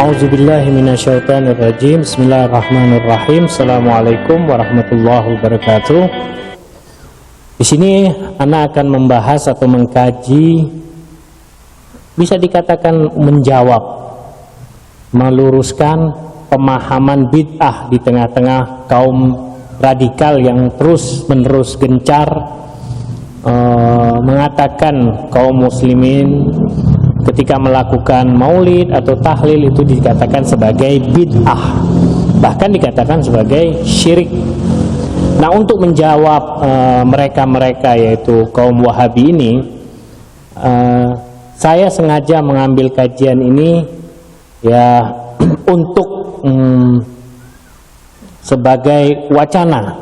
A'udzubillahi minasyaitonirrajim. Bismillahirrahmanirrahim. Assalamualaikum warahmatullahi wabarakatuh. Di sini Ana akan membahas atau mengkaji, bisa dikatakan menjawab, meluruskan pemahaman bid'ah di tengah-tengah kaum radikal yang terus-menerus gencar mengatakan kaum muslimin ketika melakukan maulid atau tahlil itu dikatakan sebagai bid'ah, bahkan dikatakan sebagai syirik. Nah, untuk menjawab mereka-mereka yaitu kaum Wahabi ini, saya sengaja mengambil kajian ini ya untuk sebagai wacana,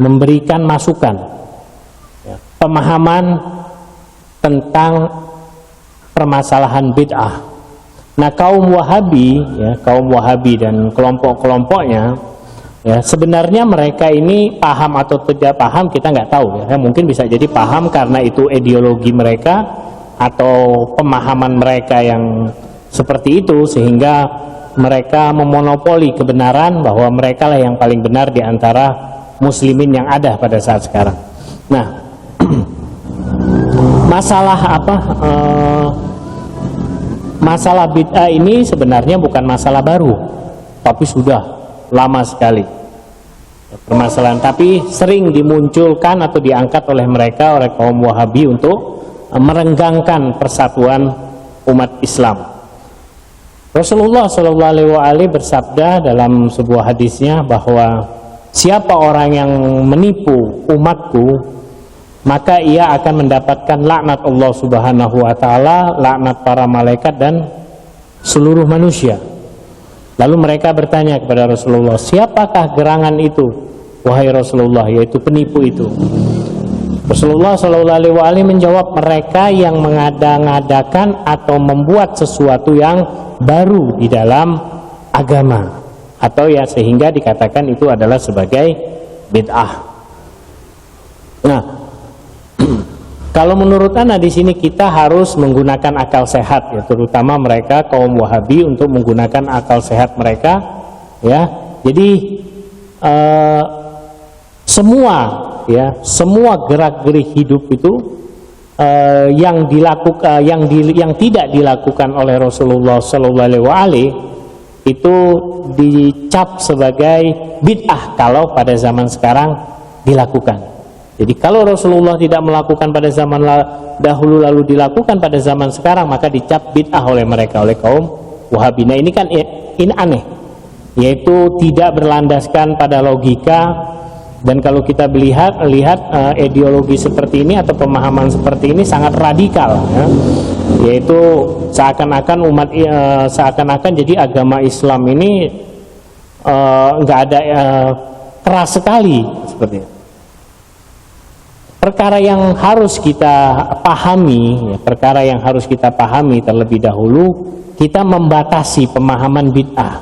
memberikan masukan ya, pemahaman tentang permasalahan bid'ah. Nah, kaum Wahabi ya, kaum Wahabi dan kelompok-kelompoknya ya, sebenarnya mereka ini paham atau tidak paham kita nggak tahu ya. Mungkin bisa jadi paham karena itu ideologi mereka atau pemahaman mereka yang seperti itu, sehingga mereka memonopoli kebenaran bahwa mereka lah yang paling benar di antara muslimin yang ada pada saat sekarang. Nah, masalah apa? Masalah bid'ah ini sebenarnya bukan masalah baru, tapi sudah lama sekali permasalahan, tapi sering dimunculkan atau diangkat oleh mereka, oleh kaum Wahabi untuk merenggangkan persatuan umat Islam. Rasulullah SAW bersabda dalam sebuah hadisnya bahwa siapa orang yang menipu umatku, maka ia akan mendapatkan laknat Allah Subhanahu wa taala, laknat para malaikat dan seluruh manusia. Lalu mereka bertanya kepada Rasulullah, siapakah gerangan itu wahai Rasulullah, yaitu penipu itu? Rasulullah SAW menjawab, mereka yang mengada-ngadakan atau membuat sesuatu yang baru di dalam agama, atau ya sehingga dikatakan itu adalah sebagai bid'ah. Nah, kalau menurut Ana di sini kita harus menggunakan akal sehat ya, terutama mereka kaum Wahabi untuk menggunakan akal sehat mereka ya. Jadi semua gerak-gerik hidup itu yang dilakukan yang tidak dilakukan oleh Rasulullah SAW itu dicap sebagai bid'ah kalau pada zaman sekarang dilakukan. Jadi kalau Rasulullah tidak melakukan pada zaman dahulu lalu dilakukan pada zaman sekarang, maka dicap bid'ah oleh mereka, oleh kaum Wahabi. Nah, ini kan ini aneh, yaitu tidak berlandaskan pada logika. Dan kalau kita lihat ideologi seperti ini atau pemahaman seperti ini sangat radikal ya. Yaitu seakan-akan seakan-akan jadi agama Islam ini nggak ada keras sekali seperti itu. Perkara yang harus kita pahami, ya, perkara yang harus kita pahami terlebih dahulu, kita membatasi pemahaman bid'ah,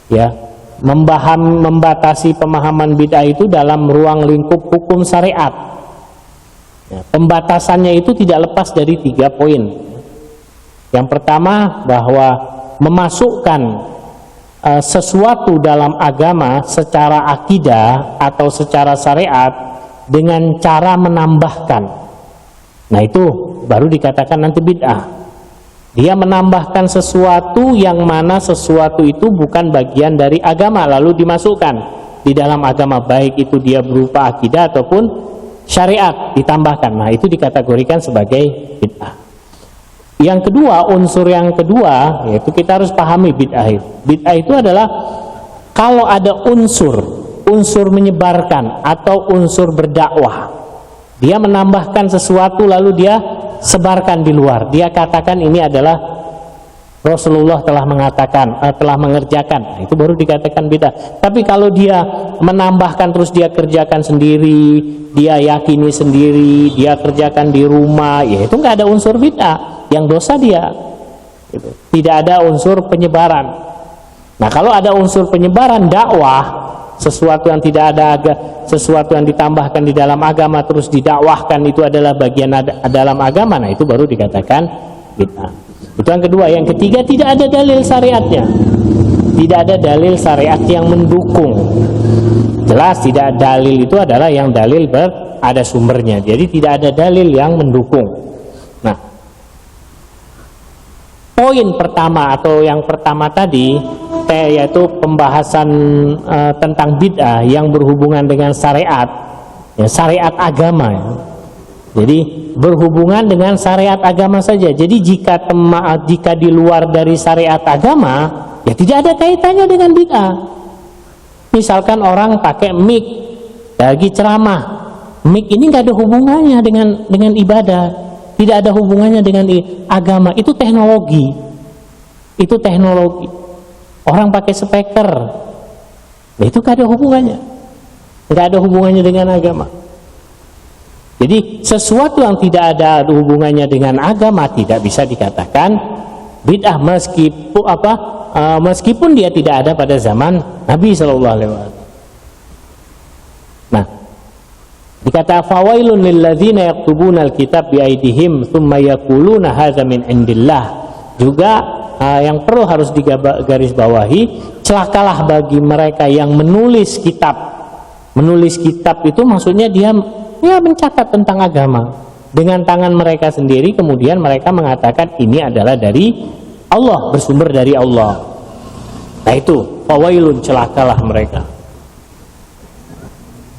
ya, membatasi pemahaman bid'ah itu dalam ruang lingkup hukum syariat. Ya, pembatasannya itu tidak lepas dari 3 poin. Yang pertama, bahwa memasukkan sesuatu dalam agama secara akidah atau secara syariat dengan cara menambahkan. Nah, itu baru dikatakan nanti bid'ah. Dia menambahkan sesuatu yang mana sesuatu itu bukan bagian dari agama lalu dimasukkan di dalam agama, baik itu dia berupa akidah ataupun syariat ditambahkan. Nah, itu dikategorikan sebagai bid'ah. Yang kedua, unsur yang kedua yaitu kita harus pahami bid'ah. Bid'ah itu adalah kalau ada unsur menyebarkan atau unsur berdakwah, dia menambahkan sesuatu lalu dia sebarkan di luar, dia katakan ini adalah Rasulullah telah mengatakan, telah mengerjakan, nah, itu baru dikatakan bid'ah. Tapi kalau dia menambahkan terus dia kerjakan sendiri, dia yakini sendiri, dia kerjakan di rumah, ya itu nggak ada unsur bid'ah, yang dosa dia gitu. Tidak ada unsur penyebaran. Nah, kalau ada unsur penyebaran dakwah, sesuatu yang tidak ada, sesuatu yang ditambahkan di dalam agama terus didakwahkan itu adalah bagian dalam agama, nah itu baru dikatakan bid'ah. Itu yang kedua. Yang ketiga, tidak ada dalil syariatnya. Tidak ada dalil syariat yang mendukung. Jelas tidak dalil itu adalah yang dalil ada sumbernya. Jadi tidak ada dalil yang mendukung. Nah, poin pertama atau yang pertama tadi yaitu pembahasan tentang bid'ah yang berhubungan dengan syariat, ya, syariat agama, ya. Jadi berhubungan dengan syariat agama saja. Jadi jika di luar dari syariat agama, ya tidak ada kaitannya dengan bid'ah. Misalkan orang pakai mic lagi ceramah, mic ini nggak ada hubungannya dengan ibadah, tidak ada hubungannya dengan agama. Itu teknologi, itu teknologi. Orang pakai speaker, itu nggak ada hubungannya, nggak ada hubungannya dengan agama. Jadi sesuatu yang tidak ada hubungannya dengan agama tidak bisa dikatakan bid'ah, meskipun dia tidak ada pada zaman Nabi Shallallahu Alaihi Wasallam. Nah, dikata fawailun lilladzina yaktubuna alkitab biaidihim thumma yaquluna hadza min indillah. Juga yang perlu harus digarisbawahi, celakalah bagi mereka yang menulis kitab. Menulis kitab itu maksudnya dia mencatat tentang agama dengan tangan mereka sendiri, kemudian mereka mengatakan ini adalah dari Allah, bersumber dari Allah. Nah itu fawailun, celakalah mereka.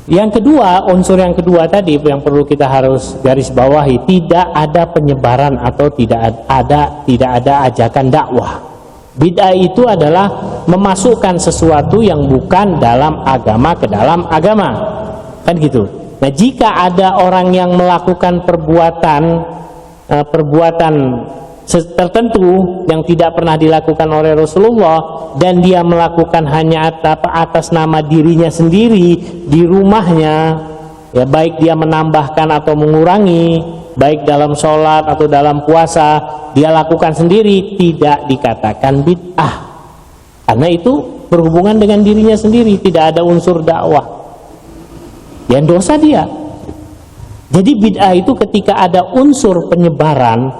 Yang kedua, unsur yang kedua tadi yang perlu kita harus garis bawahi, tidak ada penyebaran atau tidak ada ajakan dakwah. Bid'ah itu adalah memasukkan sesuatu yang bukan dalam agama ke dalam agama, kan gitu. Nah, jika ada orang yang melakukan perbuatan tertentu yang tidak pernah dilakukan oleh Rasulullah, dan dia melakukan hanya atas nama dirinya sendiri di rumahnya, ya, baik dia menambahkan atau mengurangi, baik dalam sholat atau dalam puasa, dia lakukan sendiri, tidak dikatakan bid'ah, karena itu berhubungan dengan dirinya sendiri, tidak ada unsur dakwah. Yang dosa dia. Jadi bid'ah itu ketika ada unsur penyebaran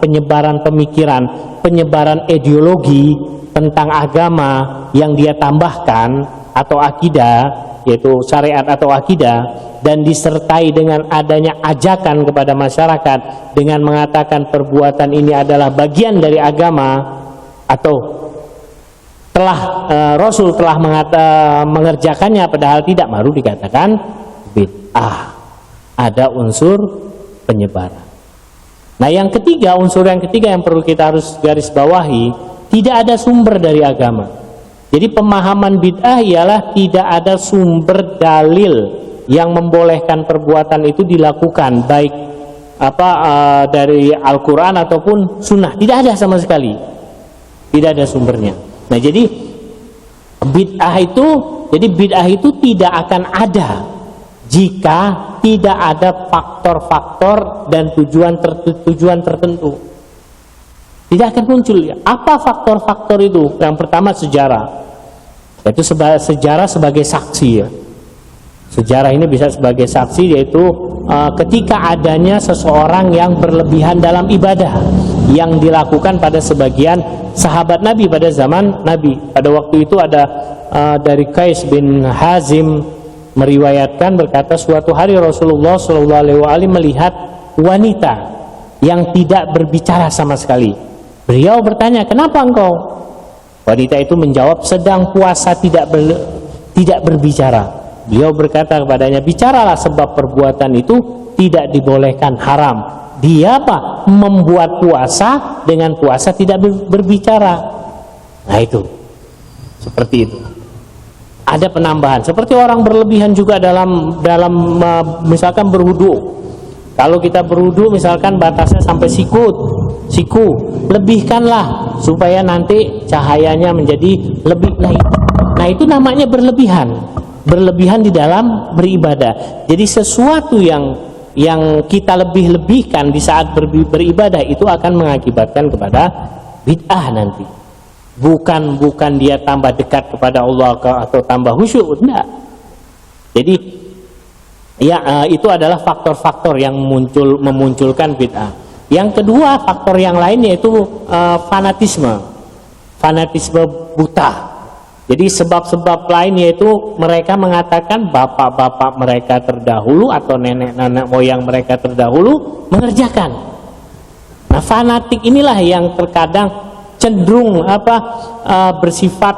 pemikiran, penyebaran ideologi tentang agama yang dia tambahkan atau akidah, yaitu syariat atau akidah, dan disertai dengan adanya ajakan kepada masyarakat dengan mengatakan perbuatan ini adalah bagian dari agama, atau Rasul telah mengerjakannya padahal tidak, baru dikatakan bid'ah. Ada unsur penyebaran. Nah, yang ketiga, unsur yang ketiga yang perlu kita harus garis bawahi, tidak ada sumber dari agama. Jadi pemahaman bid'ah ialah tidak ada sumber dalil yang membolehkan perbuatan itu dilakukan, baik dari Al-Quran ataupun Sunnah, tidak ada sama sekali, tidak ada sumbernya. Nah, jadi bid'ah itu tidak akan ada jika tidak ada faktor-faktor dan tujuan tertentu. Tidak akan muncul. Apa faktor-faktor itu? Yang pertama sejarah. Yaitu sejarah sebagai saksi, ya. Sejarah ini bisa sebagai saksi, yaitu ketika adanya seseorang yang berlebihan dalam ibadah yang dilakukan pada sebagian sahabat Nabi pada zaman Nabi. Pada waktu itu ada dari Qais bin Hazim meriwayatkan, berkata suatu hari Rasulullah SAW melihat wanita yang tidak berbicara sama sekali. Beliau bertanya, kenapa engkau? Wanita itu menjawab, sedang puasa, tidak berbicara. Beliau berkata kepadanya, bicaralah sebab perbuatan itu tidak dibolehkan, haram. Dia apa? Membuat puasa, dengan puasa tidak berbicara. Nah itu, seperti itu. Ada penambahan, seperti orang berlebihan juga dalam misalkan berwudu. Kalau kita berwudu misalkan batasnya sampai siku, lebihkanlah supaya nanti cahayanya menjadi lebih. Nah itu namanya berlebihan di dalam beribadah. Jadi sesuatu yang kita lebihkan di saat beribadah itu akan mengakibatkan kepada bid'ah nanti. Bukan dia tambah dekat kepada Allah atau tambah khusyuk, enggak. Jadi itu adalah faktor-faktor yang memunculkan bid'ah. Yang kedua, faktor yang lain yaitu fanatisme buta. Jadi sebab-sebab lain yaitu mereka mengatakan bapak-bapak mereka terdahulu atau nenek-nenek moyang mereka terdahulu mengerjakan. Nah, fanatik inilah yang terkadang cenderung bersifat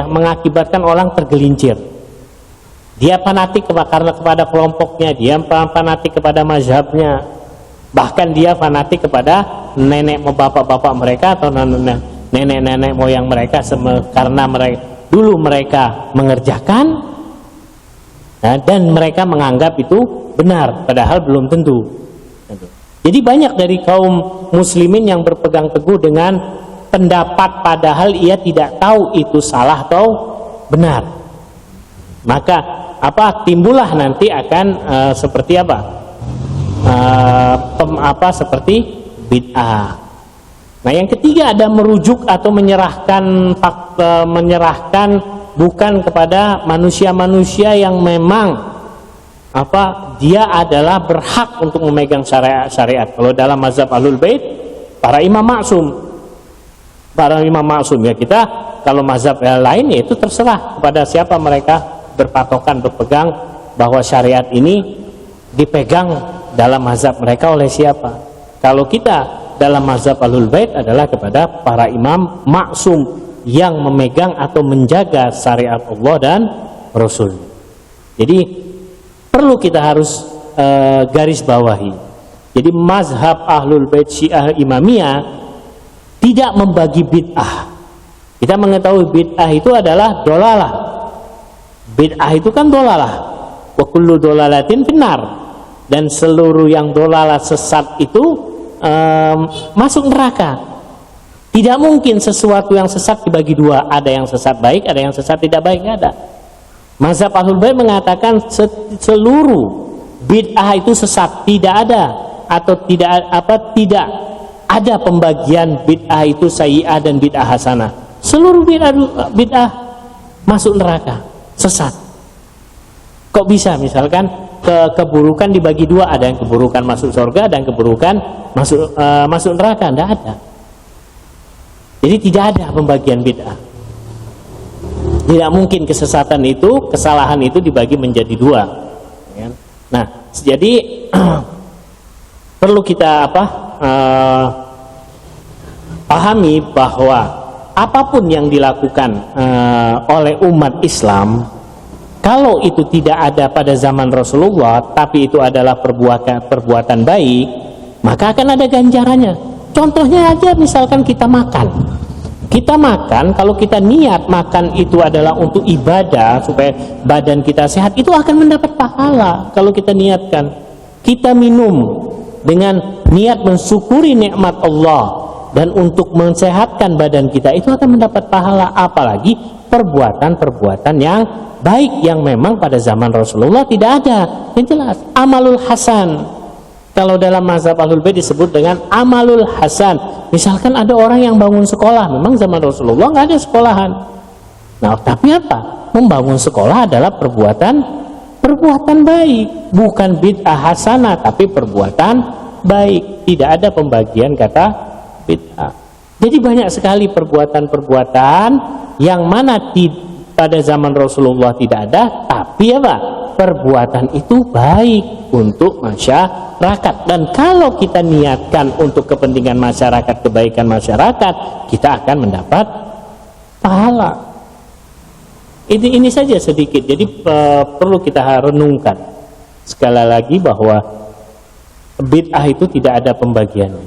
mengakibatkan orang tergelincir. Dia fanatik karena kepada kelompoknya, dia fanatik kepada mazhabnya, bahkan dia fanatik kepada bapak-bapak mereka atau nenek-nenek moyang mereka karena mereka mengerjakan, dan mereka menganggap itu benar, padahal belum tentu. Jadi banyak dari kaum muslimin yang berpegang teguh dengan pendapat padahal ia tidak tahu itu salah atau benar. Maka timbullah nanti akan seperti seperti bid'ah. Nah, yang ketiga ada merujuk atau menyerahkan bukan kepada manusia-manusia yang memang dia adalah berhak untuk memegang syariat. Kalau dalam mazhab Ahlul Bait, para imam maksum ya, kita kalau mazhab lain ya itu terserah kepada siapa mereka berpatokan, berpegang bahwa syariat ini dipegang dalam mazhab mereka oleh siapa. Kalau kita dalam mazhab Ahlul Bait adalah kepada para imam maksum yang memegang atau menjaga syariat Allah dan Rasul. Jadi perlu kita harus garis bawahi. Jadi mazhab Ahlul Bait Syiah Imamiyah tidak membagi bid'ah. Kita mengetahui bid'ah itu adalah dolalah. Bid'ah itu kan dolalah. Wa kullu dolalatin finnar. Dan seluruh yang dolalah sesat itu masuk neraka. Tidak mungkin sesuatu yang sesat dibagi dua. Ada yang sesat baik, ada yang sesat tidak baik, ada. Mazhab Ahlul Bait mengatakan seluruh bid'ah itu sesat, tidak ada ada pembagian bid'ah itu sayyi'ah dan bid'ah hasanah. Seluruh bid'ah masuk neraka, sesat. Kok bisa misalkan keburukan dibagi dua, ada yang keburukan masuk surga dan keburukan masuk neraka? Tidak ada. Jadi tidak ada pembagian bid'ah. Tidak mungkin kesalahan itu dibagi menjadi dua. Nah, jadi perlu kita pahami bahwa apapun yang dilakukan oleh umat Islam, kalau itu tidak ada pada zaman Rasulullah, tapi itu adalah perbuatan baik, maka akan ada ganjarannya. Contohnya aja misalkan kita makan. Kita makan, kalau kita niat makan itu adalah untuk ibadah supaya badan kita sehat, itu akan mendapat pahala. Kalau kita niatkan, kita minum dengan niat mensyukuri nikmat Allah dan untuk mensehatkan badan kita, itu akan mendapat pahala. Apalagi perbuatan-perbuatan yang baik yang memang pada zaman Rasulullah tidak ada. Yang jelas amalul hasan. Kalau dalam mazhab Ahlul Bait disebut dengan amalul hasan. Misalkan ada orang yang bangun sekolah, memang zaman Rasulullah nggak ada sekolahan. Nah, tapi apa? Membangun sekolah adalah perbuatan baik, bukan bid'ah hasanah, tapi perbuatan baik. Tidak ada pembagian kata bid'ah. Jadi banyak sekali perbuatan-perbuatan yang mana pada zaman Rasulullah tidak ada, tapi perbuatan itu baik untuk masyarakat. Dan kalau kita niatkan untuk kepentingan masyarakat, kebaikan masyarakat, kita akan mendapat pahala. Ini saja sedikit. Jadi perlu kita renungkan sekali lagi bahwa bid'ah itu tidak ada pembagiannya.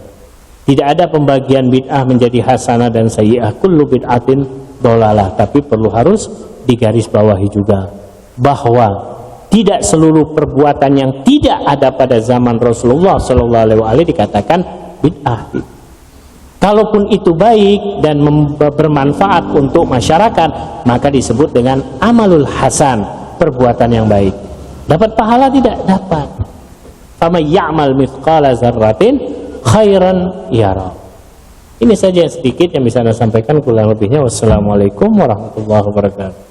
Tidak ada pembagian bid'ah menjadi hasanah dan sayyi'ah. Kullu bid'atin dolalah. Tapi perlu harus digarisbawahi juga bahwa tidak seluruh perbuatan yang tidak ada pada zaman Rasulullah SAW dikatakan bid'ah. Kalaupun itu baik dan bermanfaat untuk masyarakat, maka disebut dengan amalul hasan, perbuatan yang baik. Dapat pahala tidak? Dapat. Faman ya'mal mithqala dzarratin khairan yara. Ini saja sedikit yang bisa saya sampaikan, kurang lebihnya wassalamualaikum warahmatullahi wabarakatuh.